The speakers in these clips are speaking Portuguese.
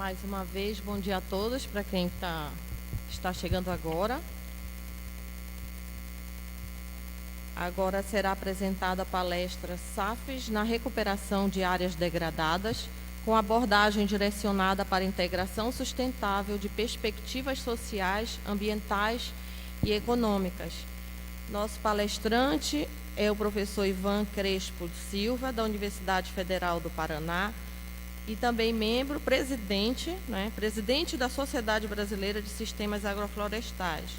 Mais uma vez, bom dia a todos, para quem está chegando agora. Agora será apresentada a palestra SAFs na recuperação de áreas degradadas, com abordagem direcionada para a integração sustentável de perspectivas sociais, ambientais e econômicas. Nosso palestrante é o professor Ivan Crespo Silva, da Universidade Federal do Paraná, e também membro, presidente da Sociedade Brasileira de Sistemas Agroflorestais.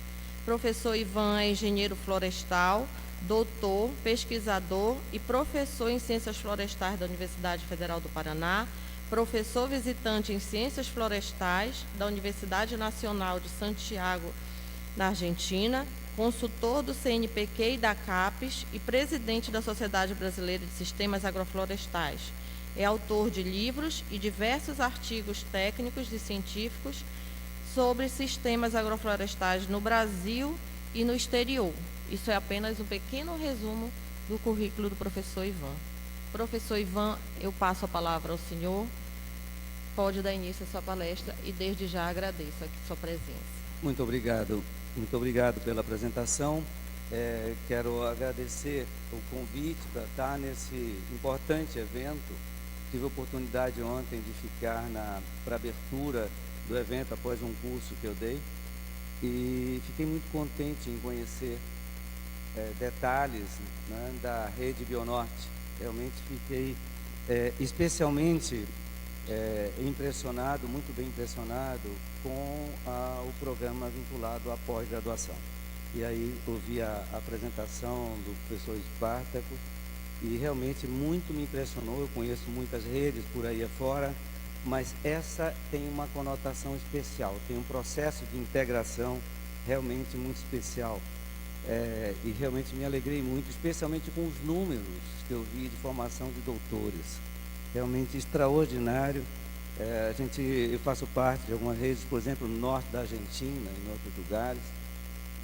Professor Ivan é engenheiro florestal, doutor, pesquisador e professor em Ciências Florestais da Universidade Federal do Paraná, professor visitante em Ciências Florestais da Universidade Nacional de Santiago, na Argentina, consultor do CNPq e da CAPES e presidente da Sociedade Brasileira de Sistemas Agroflorestais. É autor de livros e diversos artigos técnicos e científicos sobre sistemas agroflorestais no Brasil e no exterior. Isso é apenas um pequeno resumo do currículo do professor Ivan. Professor Ivan, eu passo a palavra ao senhor. Pode dar início à sua palestra e desde já agradeço aqui sua presença. Muito obrigado pela apresentação. Quero agradecer o convite para estar nesse importante evento. Tive a oportunidade ontem de ficar para a abertura do evento após um curso que eu dei e fiquei muito contente em conhecer detalhes, né, da rede Bionorte. Realmente fiquei especialmente impressionado, muito bem impressionado com o programa vinculado à pós-graduação. E aí ouvi a apresentação do professor Espartaco e realmente muito me impressionou. Eu conheço muitas redes por aí afora, mas essa tem uma conotação especial, tem um processo de integração realmente muito especial. E realmente me alegrei muito, especialmente com os números que eu vi de formação de doutores. Realmente extraordinário. Eu faço parte de algumas redes, por exemplo, no norte da Argentina e em outros lugares,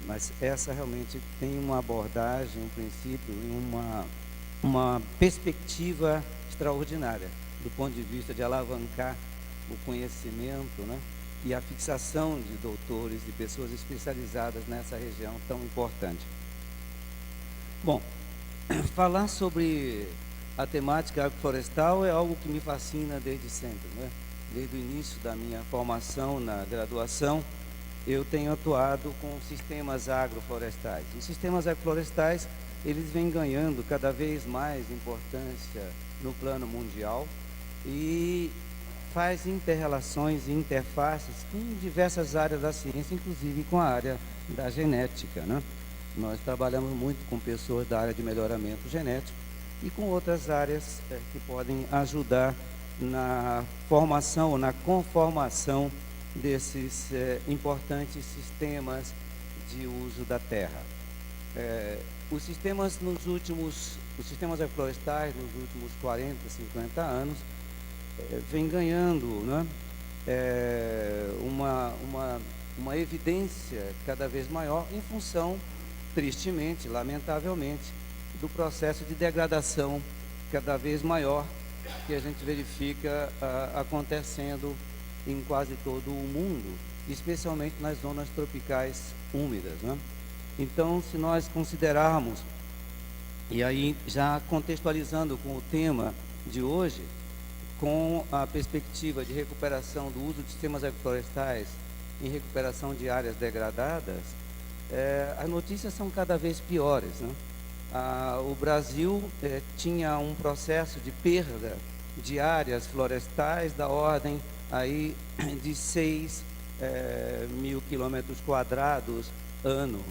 mas essa realmente tem uma abordagem, um princípio e uma perspectiva extraordinária, do ponto de vista de alavancar o conhecimento, né, e a fixação de doutores, de pessoas especializadas nessa região tão importante. Bom, falar sobre a temática agroflorestal é algo que me fascina desde sempre, né? Desde o início da minha formação na graduação, eu tenho atuado com sistemas agroflorestais. Os sistemas agroflorestais, eles vêm ganhando cada vez mais importância no plano mundial e faz inter-relações e interfaces com diversas áreas da ciência, inclusive com a área da genética, né? Nós trabalhamos muito com pessoas da área de melhoramento genético e com outras áreas que podem ajudar na formação ou na conformação desses importantes sistemas de uso da terra. Os sistemas agroflorestais nos últimos 40, 50 anos vem ganhando, né, uma evidência cada vez maior em função, tristemente, lamentavelmente, do processo de degradação cada vez maior que a gente verifica acontecendo em quase todo o mundo, especialmente nas zonas tropicais úmidas, né? Então, se nós considerarmos, e aí já contextualizando com o tema de hoje, com a perspectiva de recuperação do uso de sistemas agroflorestais em recuperação de áreas degradadas, as notícias são cada vez piores, né? O Brasil tinha um processo de perda de áreas florestais da ordem aí de 6 mil quilômetros quadrados ano.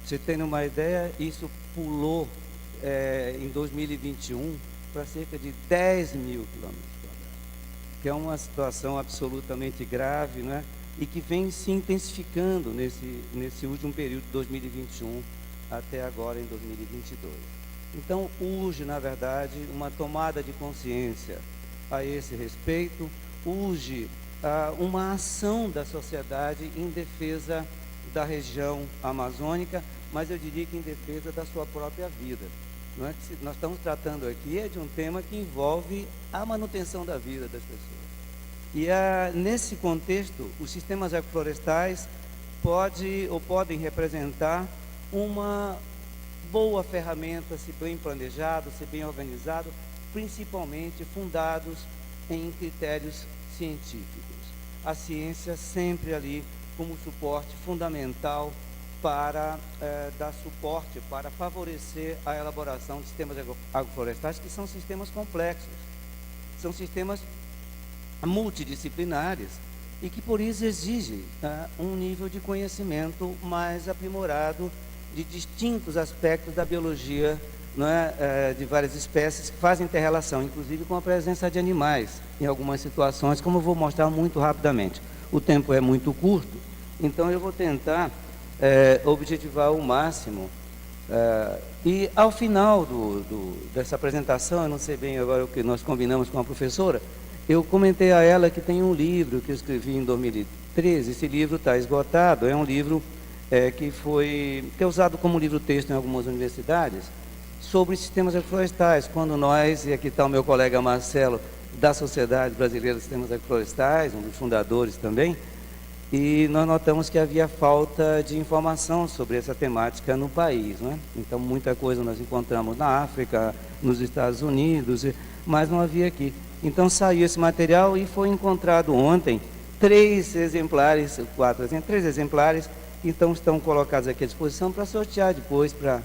Você tem uma ideia, isso pulou em 2021 para cerca de 10 mil quilômetros quadrados, que é uma situação absolutamente grave, né? E que vem se intensificando nesse último período de 2021 até agora em 2022. Então, urge, na verdade, uma tomada de consciência a esse respeito, urge uma ação da sociedade em defesa da região amazônica, mas eu diria que em defesa da sua própria vida. Não é que nós estamos tratando aqui de um tema que envolve a manutenção da vida das pessoas. E nesse contexto, os sistemas agroflorestais podem representar uma boa ferramenta, se bem planejado, se bem organizado, principalmente fundados em critérios científicos. A ciência sempre ali como suporte fundamental para dar suporte, para favorecer a elaboração de sistemas agroflorestais, que são sistemas complexos, são sistemas multidisciplinares e que por isso exigem um nível de conhecimento mais aprimorado de distintos aspectos da biologia, não é, de várias espécies que fazem interrelação, inclusive com a presença de animais em algumas situações, como eu vou mostrar muito rapidamente. O tempo é muito curto, então eu vou tentar objetivar o máximo. E ao final dessa apresentação, eu não sei bem agora o que nós combinamos com a professora, eu comentei a ela que tem um livro que eu escrevi em 2013, esse livro está esgotado, é um livro que é usado como livro-texto em algumas universidades, sobre sistemas agroflorestais, quando nós, e aqui está o meu colega Marcelo, da Sociedade Brasileira de Sistemas Agroflorestais, um dos fundadores também, e nós notamos que havia falta de informação sobre essa temática no país, não é? Então, muita coisa nós encontramos na África, nos Estados Unidos, mas não havia aqui. Então, saiu esse material e foi encontrado ontem 3 exemplares, que então estão colocados aqui à disposição para sortear depois para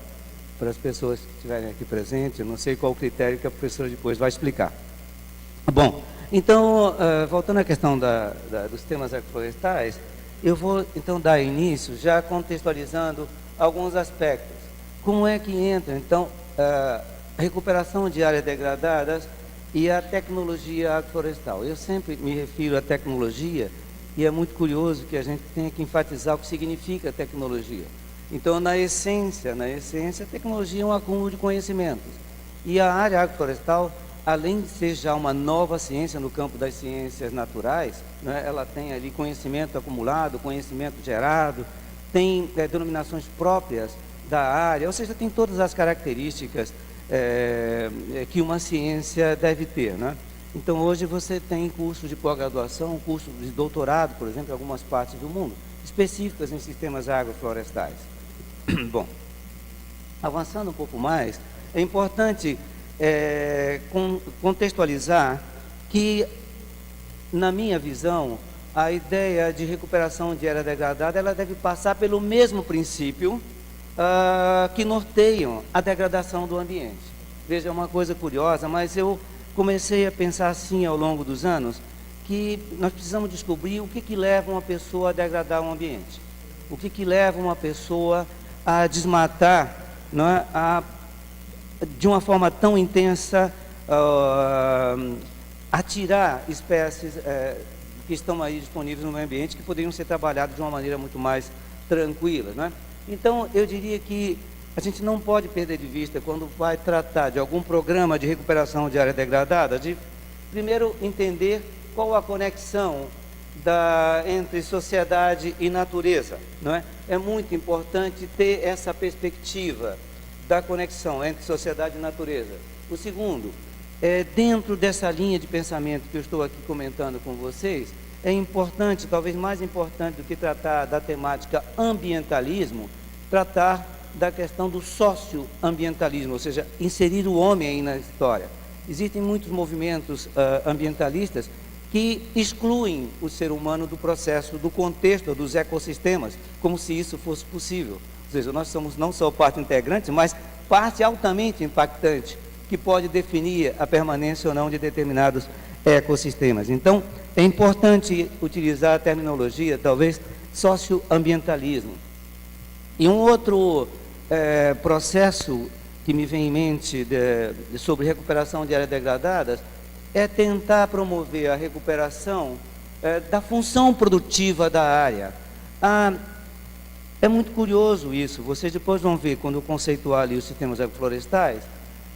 as pessoas que estiverem aqui presentes. Eu não sei qual o critério que a professora depois vai explicar. Bom, então, voltando à questão dos temas agroflorestais, eu vou então dar início já contextualizando alguns aspectos. Como é que entra, então, a recuperação de áreas degradadas e a tecnologia agroflorestal? Eu sempre me refiro à tecnologia e é muito curioso que a gente tenha que enfatizar o que significa tecnologia. Então, na essência, a tecnologia é um acúmulo de conhecimentos. E a área agroflorestal, além de ser já uma nova ciência no campo das ciências naturais, né, ela tem ali conhecimento acumulado, conhecimento gerado, tem denominações próprias da área, ou seja, tem todas as características que uma ciência deve ter, né? Então, hoje você tem cursos de pós-graduação, cursos de doutorado, por exemplo, em algumas partes do mundo, específicas em sistemas agroflorestais. Bom, avançando um pouco mais, é importante contextualizar que, na minha visão, a ideia de recuperação de área degradada, ela deve passar pelo mesmo princípio que norteiam a degradação do ambiente. Veja, é uma coisa curiosa, mas eu comecei a pensar assim ao longo dos anos, que nós precisamos descobrir o que leva uma pessoa a degradar um ambiente, o que leva uma pessoa a desmatar, não é, de uma forma tão intensa, a tirar espécies que estão aí disponíveis no meio ambiente, que poderiam ser trabalhadas de uma maneira muito mais tranquila, não é? Então, eu diria que a gente não pode perder de vista, quando vai tratar de algum programa de recuperação de área degradada, de primeiro entender qual a conexão entre sociedade e natureza, não é? É muito importante ter essa perspectiva da conexão entre sociedade e natureza. O segundo, dentro dessa linha de pensamento que eu estou aqui comentando com vocês, é importante, talvez mais importante do que tratar da temática ambientalismo, tratar da questão do socioambientalismo, ou seja, inserir o homem aí na história. Existem muitos movimentos ambientalistas que excluem o ser humano do processo, do contexto dos ecossistemas, como se isso fosse possível. Ou seja, nós somos não só parte integrante, mas parte altamente impactante, que pode definir a permanência ou não de determinados ecossistemas. Então, é importante utilizar a terminologia, talvez, socioambientalismo. E um outro processo que me vem em mente sobre recuperação de áreas degradadas é tentar promover a recuperação da função produtiva da área. É muito curioso isso, vocês depois vão ver, quando eu conceituar ali os sistemas agroflorestais,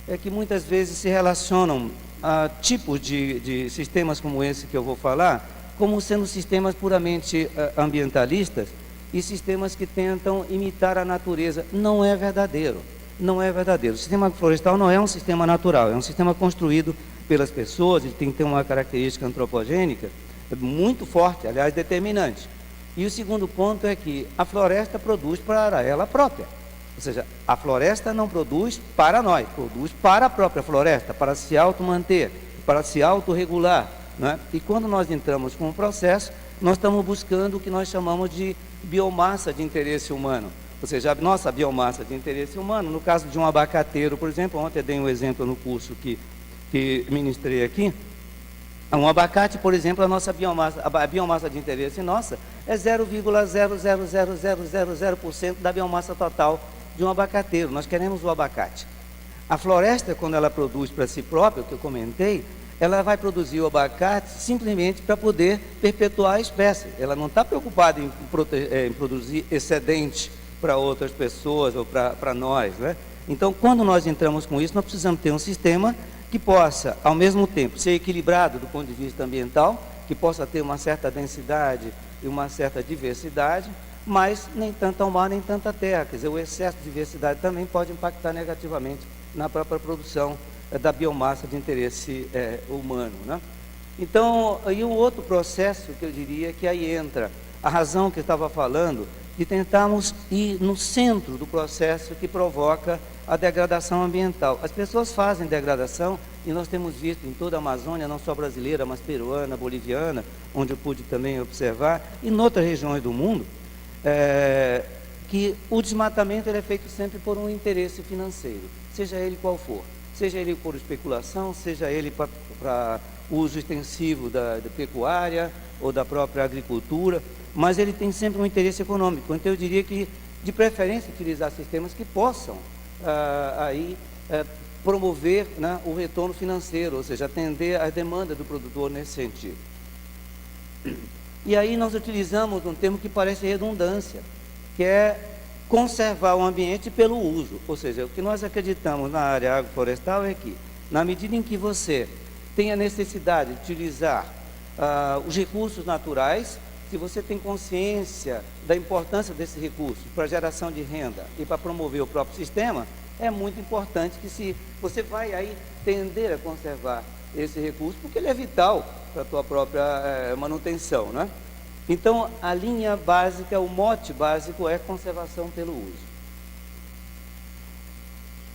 é que muitas vezes se relacionam a tipos de sistemas como esse que eu vou falar, como sendo sistemas puramente ambientalistas e sistemas que tentam imitar a natureza. Não é verdadeiro, não é verdadeiro. O sistema agroflorestal não é um sistema natural, é um sistema construído pelas pessoas, ele tem que ter uma característica antropogênica, muito forte, aliás, determinante. E o segundo ponto é que a floresta produz para ela própria. Ou seja, a floresta não produz para nós, produz para a própria floresta, para se automanter, para se autorregular, né? E quando nós entramos com o processo, nós estamos buscando o que nós chamamos de biomassa de interesse humano. Ou seja, a nossa biomassa de interesse humano, no caso de um abacateiro, por exemplo, ontem eu dei um exemplo no curso que ministrei aqui. Um abacate, por exemplo, a biomassa de interesse nossa é 0,00000% da biomassa total de um abacateiro. Nós queremos o abacate. A floresta, quando ela produz para si própria, que eu comentei, ela vai produzir o abacate simplesmente para poder perpetuar a espécie. Ela não está preocupada em produzir excedente para outras pessoas ou para nós, né? Então, quando nós entramos com isso, nós precisamos ter um sistema que possa, ao mesmo tempo, ser equilibrado do ponto de vista ambiental, que possa ter uma certa densidade e uma certa diversidade, mas nem tanto ao mar, nem tanta terra. Quer dizer, o excesso de diversidade também pode impactar negativamente na própria produção da biomassa de interesse humano, né? Então, aí o outro processo que eu diria que aí entra a razão que eu estava falando, de tentarmos ir no centro do processo que provoca a degradação ambiental. As pessoas fazem degradação, e nós temos visto em toda a Amazônia, não só brasileira, mas peruana, boliviana, onde eu pude também observar, e em outras regiões do mundo, que o desmatamento ele é feito sempre por um interesse financeiro, seja ele qual for, seja ele por especulação, seja ele para uso extensivo da pecuária ou da própria agricultura, mas ele tem sempre um interesse econômico. Então eu diria que, de preferência, utilizar sistemas que possam promover, né, o retorno financeiro, ou seja, atender às demandas do produtor nesse sentido. E aí nós utilizamos um termo que parece redundância, que é conservar o ambiente pelo uso. Ou seja, o que nós acreditamos na área agroflorestal é que, na medida em que você tem a necessidade de utilizar os recursos naturais, se você tem consciência da importância desses recursos para a geração de renda e para promover o próprio sistema, é muito importante que se você vai aí tender a conservar esse recurso, porque ele é vital para a tua própria manutenção, né? Então, a linha básica, o mote básico é conservação pelo uso.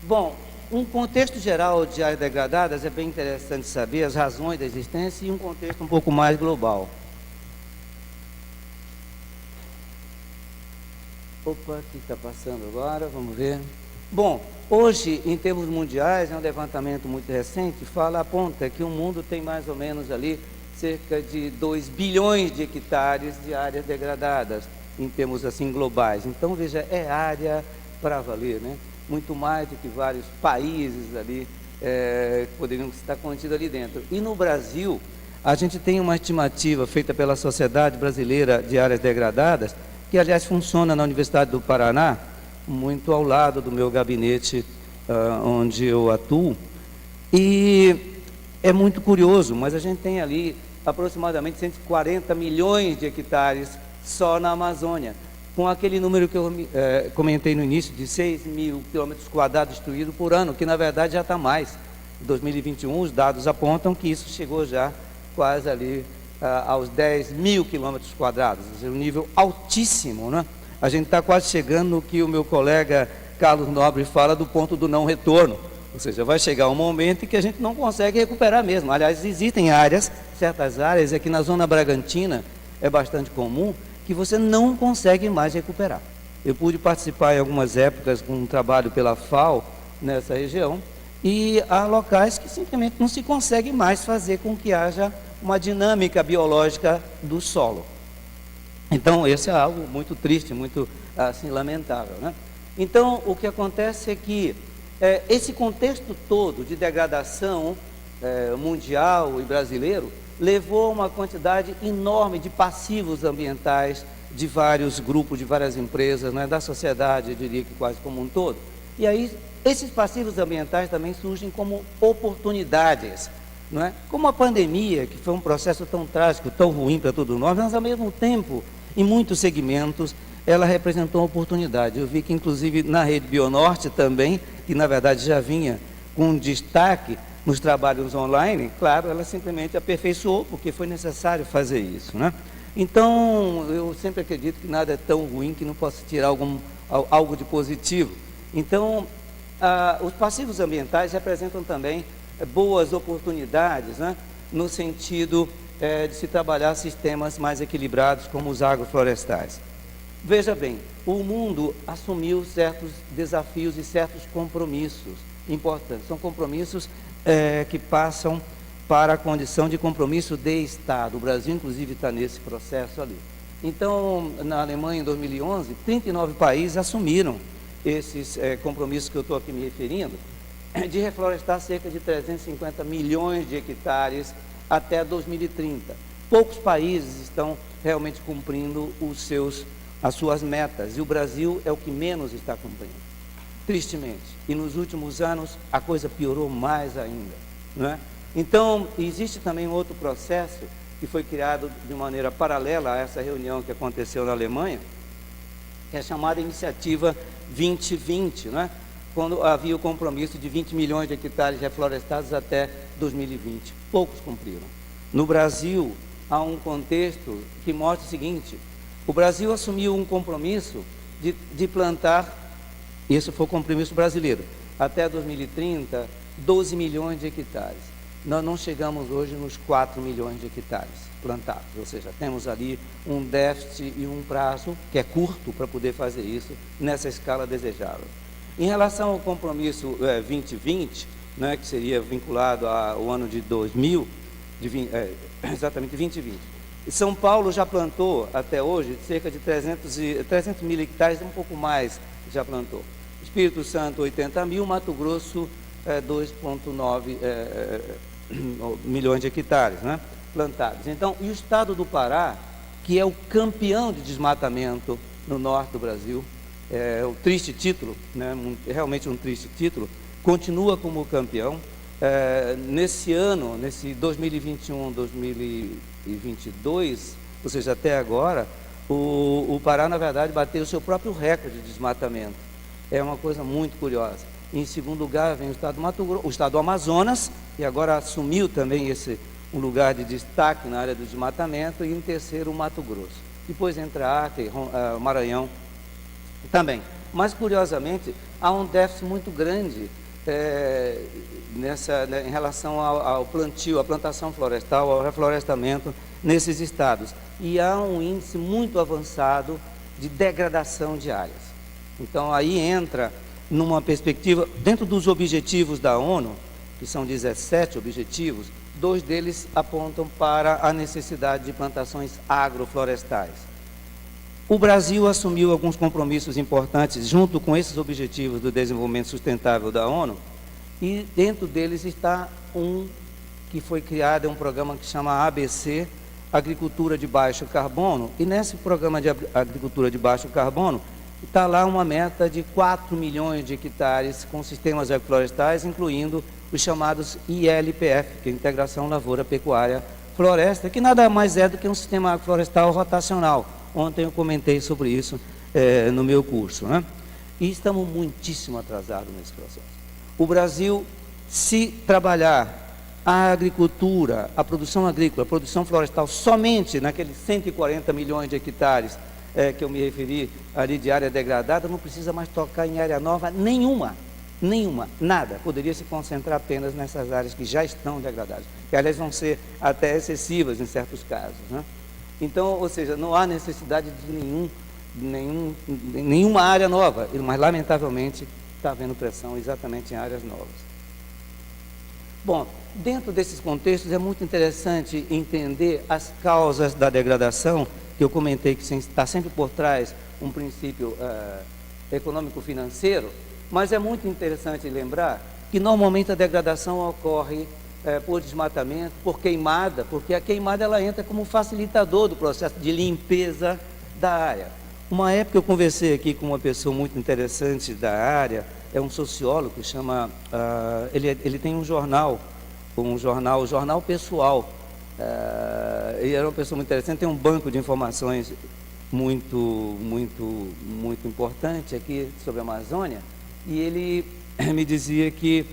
Bom, um contexto geral de áreas degradadas é bem interessante saber as razões da existência e um contexto um pouco mais global. Opa, o que está passando agora? Vamos ver. Bom, hoje, em termos mundiais, é um levantamento muito recente, aponta que o mundo tem mais ou menos ali cerca de 2 bilhões de hectares de áreas degradadas, em termos assim globais. Então, veja, é área para valer, né? Muito mais do que vários países ali que poderiam estar contidos ali dentro. E no Brasil, a gente tem uma estimativa feita pela Sociedade Brasileira de Áreas Degradadas, que aliás funciona na Universidade do Paraná, muito ao lado do meu gabinete onde eu atuo, e é muito curioso, mas a gente tem ali aproximadamente 140 milhões de hectares só na Amazônia, com aquele número que eu comentei no início, de 6 mil quilômetros quadrados destruídos por ano, que na verdade já está mais. Em 2021, os dados apontam que isso chegou já quase ali aos 10 mil quilômetros quadrados, ou seja, um nível altíssimo, né? A gente está quase chegando no que o meu colega Carlos Nobre fala do ponto do não retorno, ou seja, vai chegar um momento em que a gente não consegue recuperar mesmo. Aliás, existem áreas, certas áreas, aqui na zona Bragantina é bastante comum, que você não consegue mais recuperar. Eu pude participar em algumas épocas com um trabalho pela FAO nessa região, e há locais que simplesmente não se consegue mais fazer com que haja uma dinâmica biológica do solo. Então, esse é algo muito triste, muito assim, lamentável, né? Então, o que acontece é que esse contexto todo de degradação mundial e brasileiro levou a uma quantidade enorme de passivos ambientais de vários grupos, de várias empresas, né, da sociedade, eu diria que quase como um todo. E aí, esses passivos ambientais também surgem como oportunidades, não é? Como a pandemia, que foi um processo tão trágico, tão ruim para todos nós, mas ao mesmo tempo, em muitos segmentos, ela representou uma oportunidade. Eu vi que, inclusive, na rede Bionorte também, que na verdade já vinha com um destaque, nos trabalhos online, claro, ela simplesmente aperfeiçoou, porque foi necessário fazer isso, né? Então, eu sempre acredito que nada é tão ruim que não possa tirar algo de positivo. Então, os passivos ambientais representam também boas oportunidades, né, no sentido de se trabalhar sistemas mais equilibrados, como os agroflorestais. Veja bem, o mundo assumiu certos desafios e certos compromissos importantes. São compromissos que passam para a condição de compromisso de Estado. O Brasil, inclusive, está nesse processo ali. Então, na Alemanha, em 2011, 39 países assumiram esses compromissos que eu estou aqui me referindo, de reflorestar cerca de 350 milhões de hectares até 2030. Poucos países estão realmente cumprindo as suas metas, e o Brasil é o que menos está cumprindo, tristemente. E nos últimos anos a coisa piorou mais ainda, não é? Então, existe também outro processo que foi criado de maneira paralela a essa reunião que aconteceu na Alemanha, que é a chamada Iniciativa 2020, né? Quando havia o compromisso de 20 milhões de hectares reflorestados até 2020. Poucos cumpriram. No Brasil, há um contexto que mostra o seguinte: o Brasil assumiu um compromisso de plantar, esse foi o compromisso brasileiro, até 2030, 12 milhões de hectares. Nós não chegamos hoje nos 4 milhões de hectares plantados, ou seja, temos ali um déficit e um prazo que é curto para poder fazer isso nessa escala desejável. Em relação ao compromisso 2020, né, que seria vinculado ao ano de 2000, exatamente 2020, São Paulo já plantou até hoje cerca de 300 mil hectares, um pouco mais já plantou. Espírito Santo 80 mil, Mato Grosso 2,9 milhões de hectares, né, plantados. Então, e o estado do Pará, que é o campeão de desmatamento no norte do Brasil, o triste título, né, realmente um triste título, continua como campeão. Nesse ano, nesse 2021, 2022, ou seja, até agora, o Pará, na verdade, bateu o seu próprio recorde de desmatamento. É uma coisa muito curiosa. Em segundo lugar vem o estado do Mato Grosso, o estado do Amazonas, e agora assumiu também um lugar de destaque na área do desmatamento, e em terceiro o Mato Grosso. Depois entra Acre, Maranhão também. Mas, curiosamente, há um déficit muito grande em relação ao plantio, à plantação florestal, ao reflorestamento nesses estados. E há um índice muito avançado de degradação de áreas. Então, aí entra numa perspectiva, dentro dos objetivos da ONU, que são 17 objetivos, 2 deles apontam para a necessidade de plantações agroflorestais. O Brasil assumiu alguns compromissos importantes junto com esses objetivos do desenvolvimento sustentável da ONU, e dentro deles está um que foi criado, é um programa que chama ABC, Agricultura de Baixo Carbono, e nesse programa de agricultura de baixo carbono, está lá uma meta de 4 milhões de hectares com sistemas agroflorestais, incluindo os chamados ILPF, que é Integração Lavoura Pecuária Floresta, que nada mais é do que um sistema agroflorestal rotacional. Ontem eu comentei sobre isso no meu curso, né? E estamos muitíssimo atrasados nesse processo. O Brasil, se trabalhar a agricultura, a produção agrícola, a produção florestal, somente naqueles 140 milhões de hectares que eu me referi ali de área degradada, não precisa mais tocar em área nova nenhuma, nada. Poderia se concentrar apenas nessas áreas que já estão degradadas, que aliás vão ser até excessivas em certos casos, né? Então, ou seja, não há necessidade de nenhuma área nova, mas lamentavelmente está havendo pressão exatamente em áreas novas. Bom, dentro desses contextos é muito interessante entender as causas da degradação, que eu comentei que está sempre por trás um princípio econômico-financeiro, mas é muito interessante lembrar que normalmente a degradação ocorre por desmatamento, por queimada, porque a queimada ela entra como facilitador do processo de limpeza da área. Uma época eu conversei aqui com uma pessoa muito interessante da área, é um sociólogo que chama, ele tem um jornal, o Jornal Pessoal. Ele era uma pessoa muito interessante, tem um banco de informações muito importante aqui sobre a Amazônia, e ele me dizia que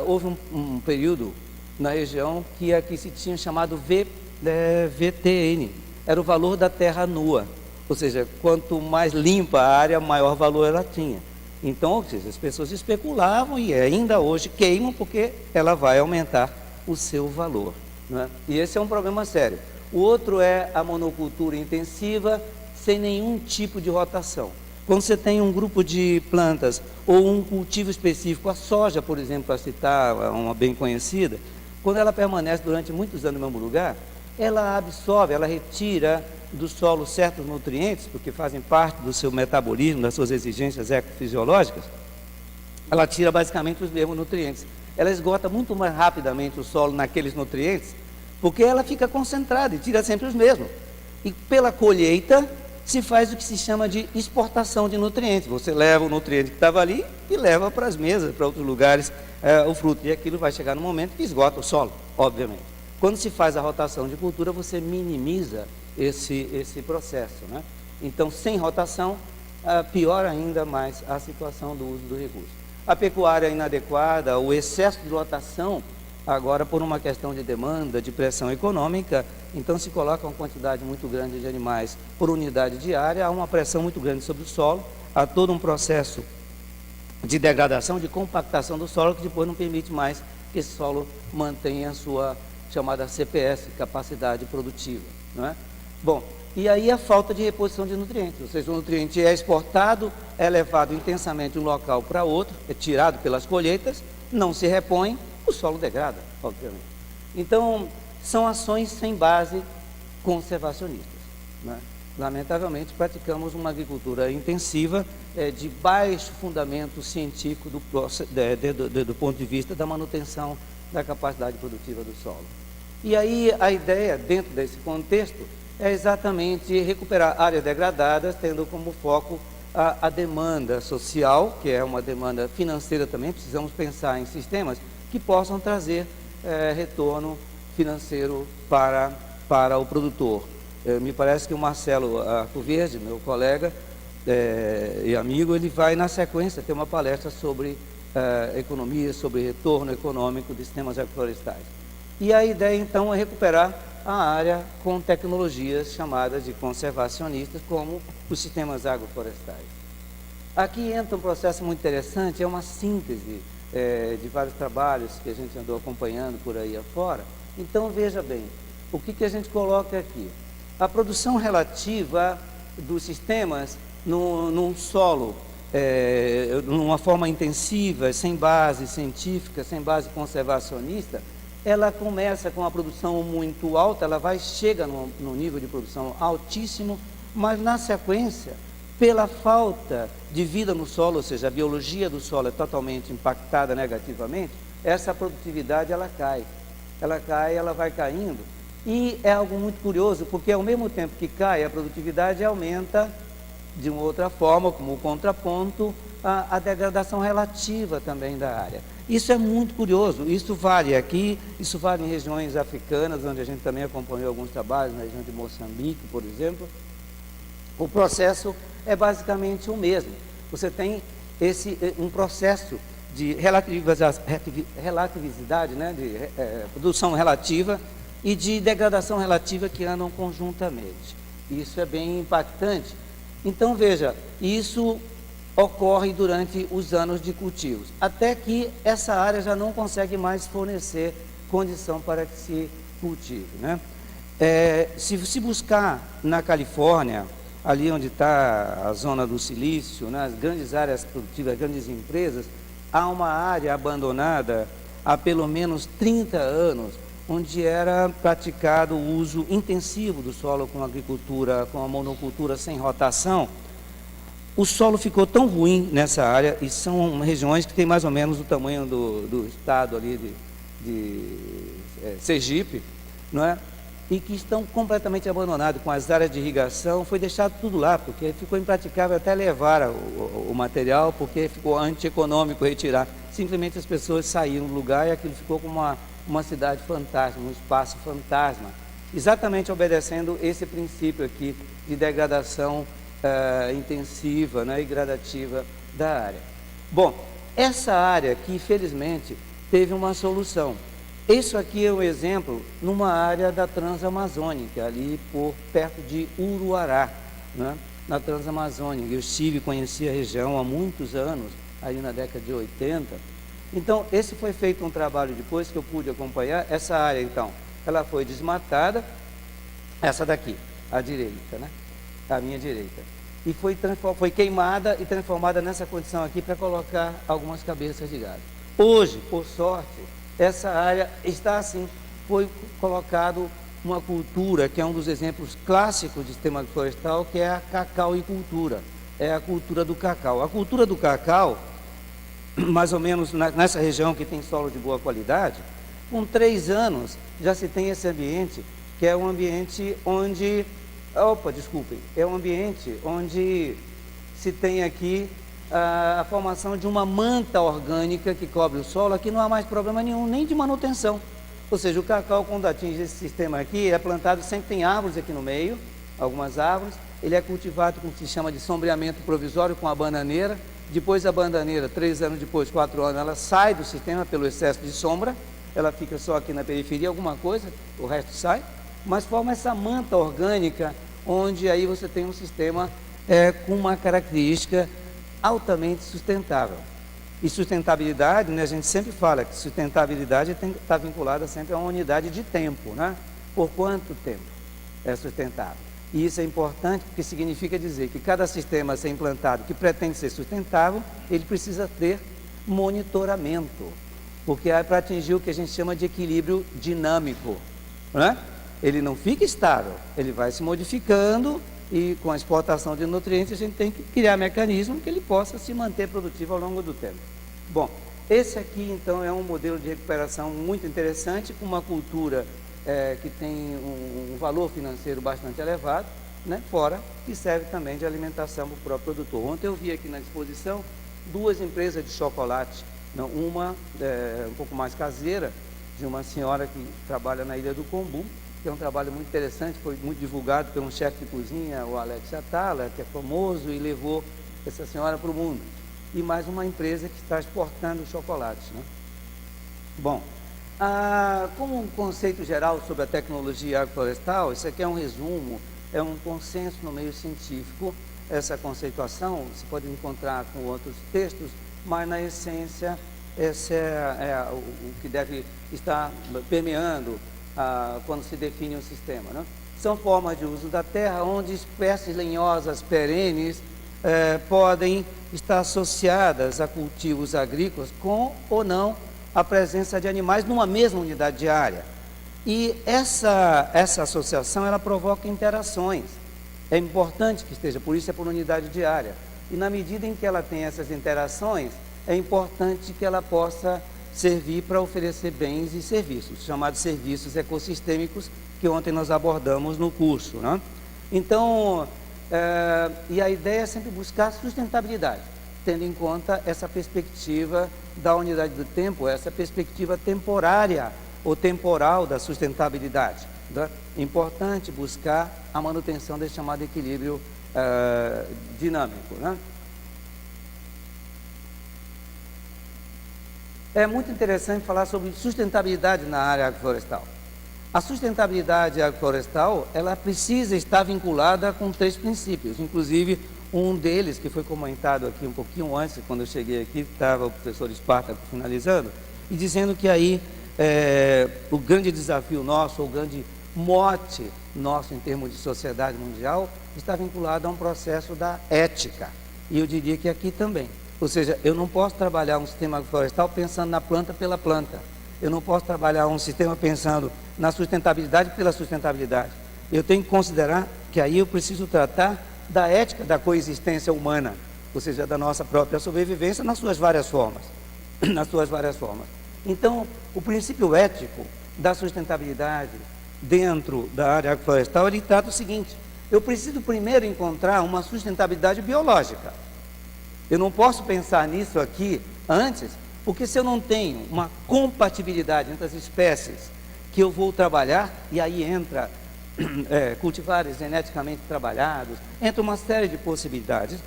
houve um período na região que aqui se tinha chamado VTN, era o valor da terra nua, ou seja, quanto mais limpa a área, maior valor ela tinha. Então, ou seja, as pessoas especulavam e ainda hoje queimam porque ela vai aumentar o seu valor, não é? E esse é um problema sério. O outro é a monocultura intensiva sem nenhum tipo de rotação. Quando você tem um grupo de plantas ou um cultivo específico, a soja, por exemplo, para citar uma bem conhecida, quando ela permanece durante muitos anos no mesmo lugar, ela absorve, ela retira do solo certos nutrientes, porque fazem parte do seu metabolismo, das suas exigências ecofisiológicas, ela tira basicamente os mesmos nutrientes. Ela esgota muito mais rapidamente o solo naqueles nutrientes, porque ela fica concentrada e tira sempre os mesmos. E pela colheita, se faz o que se chama de exportação de nutrientes. Você leva o nutriente que estava ali e leva para as mesas, para outros lugares, o fruto. E aquilo vai chegar no momento que esgota o solo, obviamente. Quando se faz a rotação de cultura, você minimiza esse processo, né? Então, sem rotação, piora ainda mais a situação do uso do recurso. A pecuária inadequada, o excesso de lotação, agora por uma questão de demanda, de pressão econômica, então se coloca uma quantidade muito grande de animais por unidade diária, há uma pressão muito grande sobre o solo, há todo um processo de degradação, de compactação do solo, que depois não permite mais que esse solo mantenha a sua chamada CPS, capacidade produtiva, não é? Bom, e aí a falta de reposição de nutrientes, ou seja, o nutriente é exportado, é levado intensamente de um local para outro, é tirado pelas colheitas, não se repõe, o solo degrada, obviamente. Então, são ações sem base conservacionistas, né? Lamentavelmente, praticamos uma agricultura intensiva de baixo fundamento científico do ponto de vista da manutenção da capacidade produtiva do solo. E aí a ideia, dentro desse contexto, é exatamente recuperar áreas degradadas, tendo como foco a demanda social, que é uma demanda financeira também. Precisamos pensar em sistemas que possam trazer retorno financeiro para o produtor. Me parece que o Marcelo Arcoverde, meu colega e amigo, ele vai na sequência ter uma palestra sobre economia, sobre retorno econômico de sistemas agroflorestais. E a ideia então é recuperar a área com tecnologias chamadas de conservacionistas, como os sistemas agroflorestais. Aqui entra um processo muito interessante, é uma síntese de vários trabalhos que a gente andou acompanhando por aí afora. Então, veja bem, o que a gente coloca aqui? A produção relativa dos sistemas num solo, numa forma intensiva, sem base científica, sem base conservacionista, ela começa com uma produção muito alta, chega no nível de produção altíssimo, mas na sequência, pela falta de vida no solo, ou seja, a biologia do solo é totalmente impactada negativamente, essa produtividade ela cai, ela vai caindo, e é algo muito curioso, porque ao mesmo tempo que cai, a produtividade aumenta de uma outra forma, como contraponto, a degradação relativa também da área. Isso é muito curioso, isso vale aqui, isso vale em regiões africanas, onde a gente também acompanhou alguns trabalhos, na região de Moçambique, por exemplo. O processo é basicamente o mesmo. Você tem um processo de relatividade, né, de produção relativa e de degradação relativa que andam conjuntamente. Isso é bem impactante. Então, veja, isso ocorre durante os anos de cultivos, até que essa área já não consegue mais fornecer condição para que se cultive, né? Se buscar na Califórnia, ali onde está a zona do silício, né, as grandes áreas produtivas, grandes empresas, há uma área abandonada há pelo menos 30 anos, onde era praticado o uso intensivo do solo com a agricultura, com a monocultura sem rotação. O solo ficou tão ruim nessa área, e são regiões que têm mais ou menos o tamanho do estado ali de Sergipe, não é? E que estão completamente abandonados, com as áreas de irrigação, foi deixado tudo lá, porque ficou impraticável até levar o material, porque ficou antieconômico retirar. Simplesmente as pessoas saíram do lugar e aquilo ficou como uma cidade fantasma, um espaço fantasma, exatamente obedecendo esse princípio aqui de degradação intensiva, né, e gradativa da área. Bom, essa área aqui, felizmente, teve uma solução. Isso aqui é um exemplo numa área da Transamazônica, ali por perto de Uruará, né? Na Transamazônica. Eu estive, conheci a região há muitos anos, aí na década de 80. Então, esse foi feito um trabalho depois que eu pude acompanhar. Essa área, então, ela foi desmatada, essa daqui, à direita, né? À minha direita. E foi queimada e transformada nessa condição aqui para colocar algumas cabeças de gado. Hoje, por sorte, essa área está assim, foi colocado uma cultura que é um dos exemplos clássicos de sistema florestal, que é a cacauicultura, é a cultura do cacau. A cultura do cacau, mais ou menos nessa região que tem solo de boa qualidade, com 3 anos já se tem esse ambiente, que é um ambiente onde, é um ambiente onde se tem aqui a formação de uma manta orgânica que cobre o solo. Aqui não há mais problema nenhum, nem de manutenção. Ou seja, o cacau, quando atinge esse sistema aqui, é plantado, sempre tem árvores aqui no meio, algumas árvores. Ele é cultivado com o que se chama de sombreamento provisório com a bananeira. Depois a bananeira, 3 anos depois, 4 anos, ela sai do sistema pelo excesso de sombra. Ela fica só aqui na periferia, alguma coisa, o resto sai. Mas forma essa manta orgânica, onde aí você tem um sistema com uma característica altamente sustentável. E sustentabilidade, né, a gente sempre fala que sustentabilidade está vinculada sempre a uma unidade de tempo, né? Por quanto tempo é sustentável? E isso é importante porque significa dizer que cada sistema a ser implantado que pretende ser sustentável, ele precisa ter monitoramento, porque é para atingir o que a gente chama de equilíbrio dinâmico, né? Ele não fica estável, ele vai se modificando. E com a exportação de nutrientes, a gente tem que criar mecanismos que ele possa se manter produtivo ao longo do tempo. Bom, esse aqui, então, é um modelo de recuperação muito interessante, com uma cultura que tem um valor financeiro bastante elevado, né, fora que serve também de alimentação para o próprio produtor. Ontem eu vi aqui na exposição 2 empresas de chocolate, uma um pouco mais caseira, de uma senhora que trabalha na Ilha do Combu, que é um trabalho muito interessante, foi muito divulgado por um chefe de cozinha, o Alex Atala, que é famoso e levou essa senhora para o mundo. E mais uma empresa que está exportando chocolates, né? Bom, como um conceito geral sobre a tecnologia agroflorestal, isso aqui é um resumo, é um consenso no meio científico. Essa conceituação se pode encontrar com outros textos, mas na essência, esse é o que deve estar permeando quando se define um sistema, né? São formas de uso da terra onde espécies lenhosas perenes podem estar associadas a cultivos agrícolas com ou não a presença de animais numa mesma unidade de área. E essa associação, ela provoca interações. É importante que esteja, por isso é por unidade de área. E na medida em que ela tem essas interações, é importante que ela possa servir para oferecer bens e serviços, chamados serviços ecossistêmicos, que ontem nós abordamos no curso, né? Então, e a ideia é sempre buscar sustentabilidade, tendo em conta essa perspectiva da unidade do tempo, essa perspectiva temporária ou temporal da sustentabilidade, né? É importante buscar a manutenção desse chamado equilíbrio dinâmico, né? É muito interessante falar sobre sustentabilidade na área agroflorestal. A sustentabilidade agroflorestal, ela precisa estar vinculada com 3 princípios, inclusive um deles, que foi comentado aqui um pouquinho antes, quando eu cheguei aqui, estava o professor Espartaco finalizando, e dizendo que aí o grande desafio nosso, o grande mote nosso em termos de sociedade mundial, está vinculado a um processo da ética, e eu diria que aqui também. Ou seja, eu não posso trabalhar um sistema agroflorestal pensando na planta pela planta. Eu não posso trabalhar um sistema pensando na sustentabilidade pela sustentabilidade. Eu tenho que considerar que aí eu preciso tratar da ética da coexistência humana, ou seja, da nossa própria sobrevivência nas suas várias formas. Nas suas várias formas. Então, o princípio ético da sustentabilidade dentro da área agroflorestal, ele trata o seguinte: eu preciso primeiro encontrar uma sustentabilidade biológica. Eu não posso pensar nisso aqui antes, porque se eu não tenho uma compatibilidade entre as espécies que eu vou trabalhar, e aí entra cultivares geneticamente trabalhados, entra uma série de possibilidades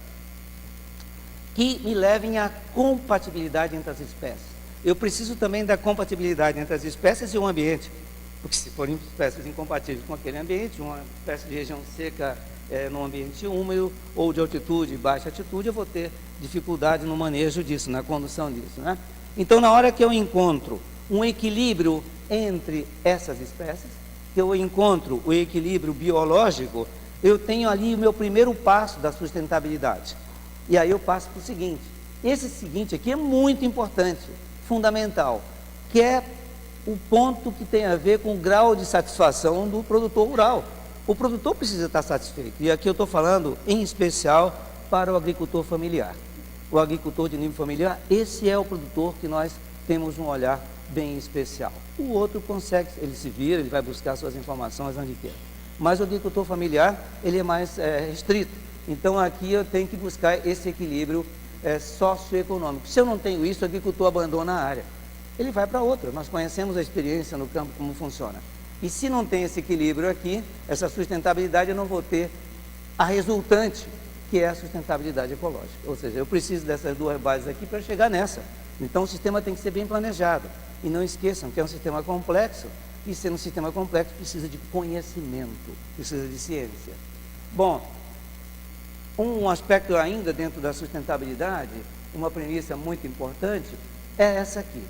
que me levem à compatibilidade entre as espécies. Eu preciso também da compatibilidade entre as espécies e o ambiente, porque se forem espécies incompatíveis com aquele ambiente, uma espécie de região seca num ambiente úmido ou de altitude, baixa altitude, eu vou ter dificuldade no manejo disso, na condução disso, né? Então, na hora que eu encontro um equilíbrio entre essas espécies, que eu encontro o equilíbrio biológico, eu tenho ali o meu primeiro passo da sustentabilidade. E aí eu passo para o seguinte. Esse seguinte aqui é muito importante, fundamental, que é o ponto que tem a ver com o grau de satisfação do produtor rural. O produtor precisa estar satisfeito. E aqui eu estou falando, em especial, para o agricultor familiar. O agricultor de nível familiar, esse é o produtor que nós temos um olhar bem especial. O outro consegue, ele se vira, ele vai buscar suas informações onde quer. Mas o agricultor familiar, ele é mais restrito. Então, aqui eu tenho que buscar esse equilíbrio socioeconômico. Se eu não tenho isso, o agricultor abandona a área. Ele vai para outra. Nós conhecemos a experiência no campo, como funciona. E se não tem esse equilíbrio aqui, essa sustentabilidade, eu não vou ter a resultante, que é a sustentabilidade ecológica. Ou seja, eu preciso dessas duas bases aqui para chegar nessa. Então, o sistema tem que ser bem planejado. E não esqueçam que é um sistema complexo, e sendo um sistema complexo, precisa de conhecimento, precisa de ciência. Bom, um aspecto ainda dentro da sustentabilidade, uma premissa muito importante, é essa aqui.